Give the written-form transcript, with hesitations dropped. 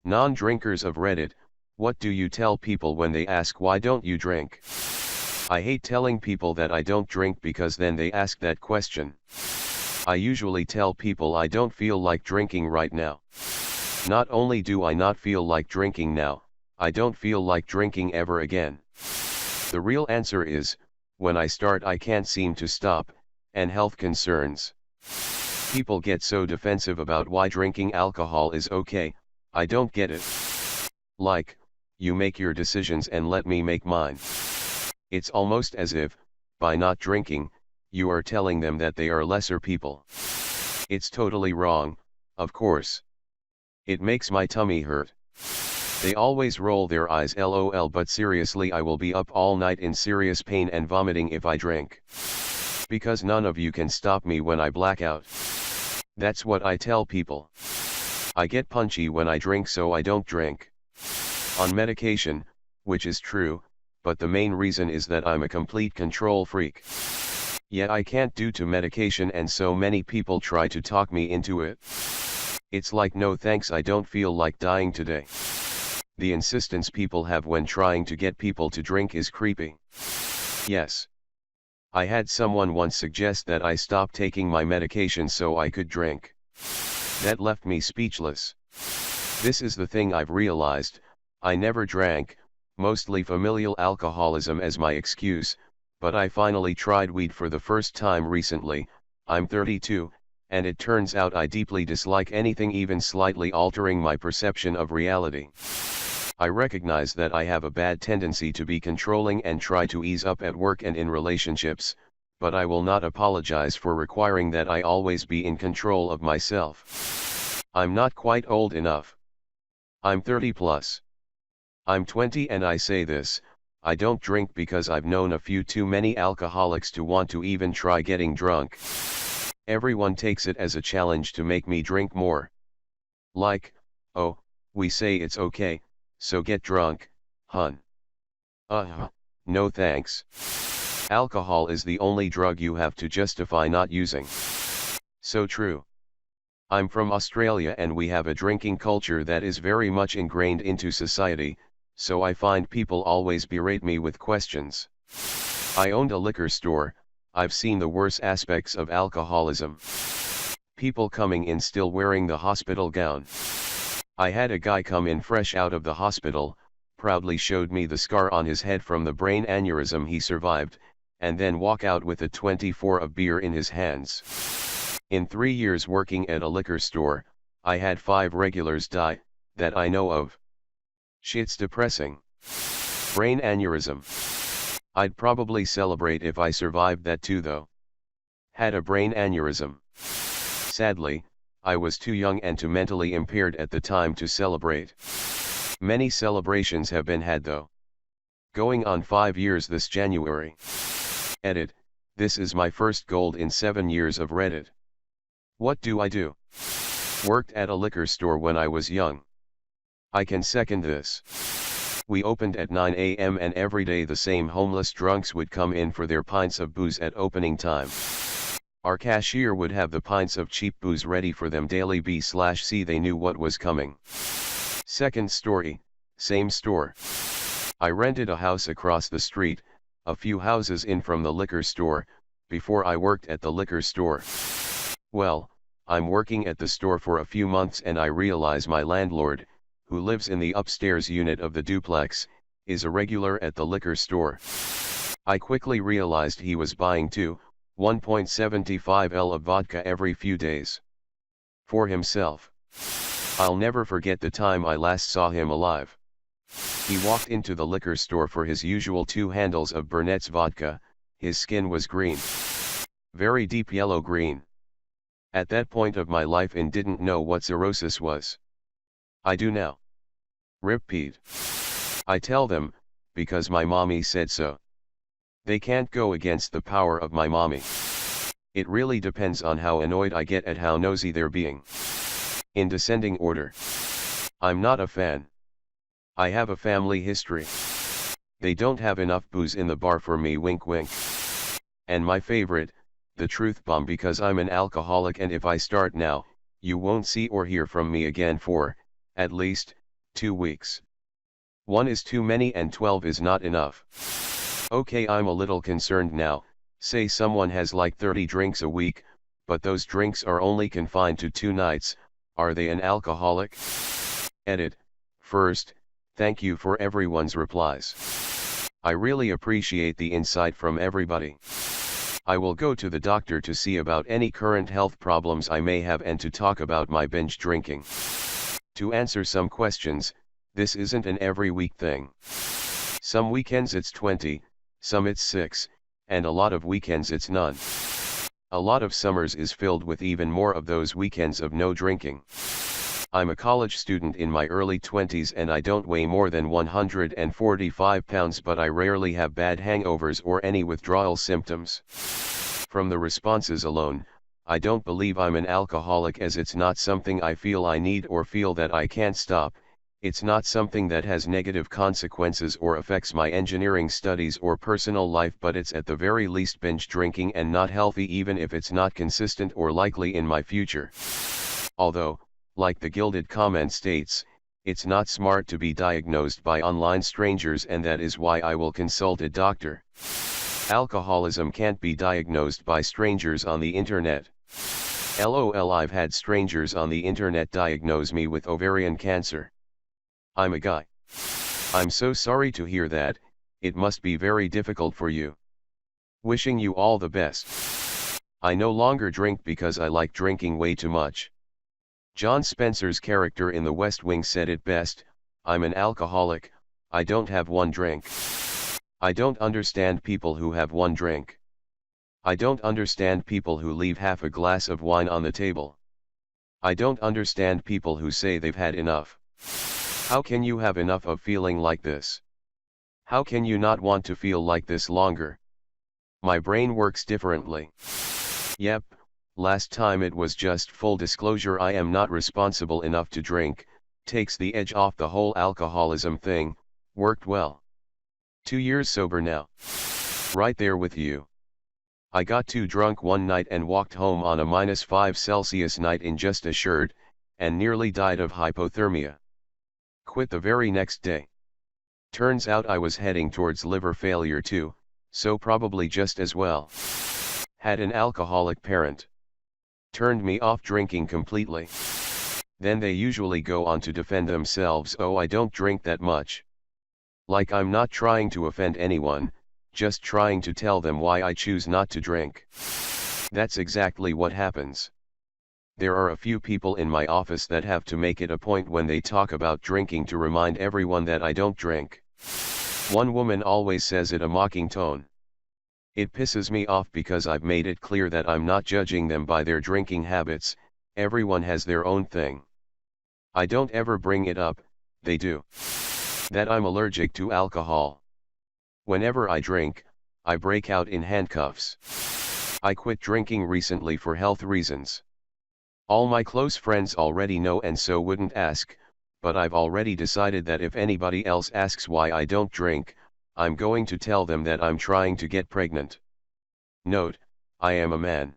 Non-drinkers of Reddit, what do you tell people when they ask why don't you drink? I hate telling people that I don't drink because then they ask that question. I usually tell people I don't feel like drinking right now. Not only do I not feel like drinking now, I don't feel like drinking ever again. The real answer is, when I start I can't seem to stop, and health concerns. People get so defensive about why drinking alcohol is okay, I don't get it. Like, you make your decisions and let me make mine. It's almost as if, by not drinking, you are telling them that they are lesser people. It's totally wrong, of course. It makes my tummy hurt. They always roll their eyes lol, but seriously I will be up all night in serious pain and vomiting if I drink. Because none of you can stop me when I black out. That's what I tell people. I get punchy when I drink, so I don't drink. On medication, which is true, but the main reason is that I'm a complete control freak. Yet I can't due to medication, and so many people try to talk me into it. It's like, no thanks, I don't feel like dying today. The insistence people have when trying to get people to drink is creepy. Yes. I had someone once suggest that I stop taking my medication so I could drink. That left me speechless. This is the thing I've realized, I never drank, mostly familial alcoholism as my excuse, but I finally tried weed for the first time recently. I'm 32, and it turns out I deeply dislike anything even slightly altering my perception of reality. I recognize that I have a bad tendency to be controlling and try to ease up at work and in relationships, but I will not apologize for requiring that I always be in control of myself. I'm not quite old enough. I'm 30 plus. I'm 20, and I say this, I don't drink because I've known a few too many alcoholics to want to even try getting drunk. Everyone takes it as a challenge to make me drink more. Like, oh, we say it's okay, so get drunk, hun. No thanks. Alcohol is the only drug you have to justify not using. So true. I'm from Australia and we have a drinking culture that is very much ingrained into society, so I find people always berate me with questions. I owned a liquor store, I've seen the worst aspects of alcoholism. People coming in still wearing the hospital gown. I had a guy come in fresh out of the hospital, proudly showed me the scar on his head from the brain aneurysm he survived, and then walk out with a 24 of beer in his hands. In 3 years working at a liquor store, I had 5 regulars die, that I know of. Shit's depressing. Brain aneurysm. I'd probably celebrate if I survived that too though. Had a brain aneurysm. Sadly, I was too young and too mentally impaired at the time to celebrate. Many celebrations have been had though. Going on 5 years this January. Edit, this is my first gold in 7 years of Reddit. What do I do? Worked at a liquor store when I was young. I can second this. We opened at 9 a.m. and every day the same homeless drunks would come in for their pints of booze at opening time. Our cashier would have the pints of cheap booze ready for them daily. B/C they knew what was coming. Second story, same store. I rented a house across the street, a few houses in from the liquor store, before I worked at the liquor store. Well, I'm working at the store for a few months and I realize my landlord, who lives in the upstairs unit of the duplex, is a regular at the liquor store. I quickly realized he was buying 1.75 L of vodka every few days. For himself. I'll never forget the time I last saw him alive. He walked into the liquor store for his usual 2 handles of Burnett's vodka. His skin was green. Very deep yellow-green. At that point of my life I didn't know what cirrhosis was. I do now. Rip Pete. I tell them, because my mommy said so. They can't go against the power of my mommy. It really depends on how annoyed I get at how nosy they're being. In descending order. I'm not a fan. I have a family history. They don't have enough booze in the bar for me, wink wink. And my favorite, the truth bomb, because I'm an alcoholic and if I start now, you won't see or hear from me again for, at least, 2 weeks. 1 is too many and 12 is not enough. Okay, I'm a little concerned now. Say someone has like 30 drinks a week, but those drinks are only confined to 2 nights, are they an alcoholic? Edit. First, thank you for everyone's replies. I really appreciate the insight from everybody. I will go to the doctor to see about any current health problems I may have and to talk about my binge drinking. To answer some questions, this isn't an every week thing. Some weekends it's 20, some it's 6, and a lot of weekends it's none. A lot of summers is filled with even more of those weekends of no drinking. I'm a college student in my early 20s and I don't weigh more than 145 pounds, but I rarely have bad hangovers or any withdrawal symptoms. From the responses alone, I don't believe I'm an alcoholic, as it's not something I feel I need or feel that I can't stop. It's not something that has negative consequences or affects my engineering studies or personal life, but it's at the very least binge drinking and not healthy, even if it's not consistent or likely in my future. Although, like the gilded comment states, it's not smart to be diagnosed by online strangers, and that is why I will consult a doctor. Alcoholism can't be diagnosed by strangers on the internet. LOL, I've had strangers on the internet diagnose me with ovarian cancer. I'm a guy. I'm so sorry to hear that. It must be very difficult for you. Wishing you all the best. I no longer drink because I like drinking way too much. John Spencer's character in The West Wing said it best, I'm an alcoholic, I don't have one drink. I don't understand people who have one drink. I don't understand people who leave half a glass of wine on the table. I don't understand people who say they've had enough. How can you have enough of feeling like this? How can you not want to feel like this longer? My brain works differently. Yep, last time it was just full disclosure, I am not responsible enough to drink, takes the edge off the whole alcoholism thing, worked well. 2 years sober now. Right there with you. I got too drunk one night and walked home on a -5 Celsius night in just a shirt, and nearly died of hypothermia. Quit the very next day. Turns out I was heading towards liver failure too, so probably just as well. Had an alcoholic parent. Turned me off drinking completely. Then they usually go on to defend themselves, oh, I don't drink that much. Like I'm not trying to offend anyone, just trying to tell them why I choose not to drink. That's exactly what happens. There are a few people in my office that have to make it a point when they talk about drinking to remind everyone that I don't drink. One woman always says it in a mocking tone. It pisses me off because I've made it clear that I'm not judging them by their drinking habits, everyone has their own thing. I don't ever bring it up, they do. That I'm allergic to alcohol. Whenever I drink, I break out in handcuffs. I quit drinking recently for health reasons. All my close friends already know and so wouldn't ask, but I've already decided that if anybody else asks why I don't drink, I'm going to tell them that I'm trying to get pregnant. Note, I am a man.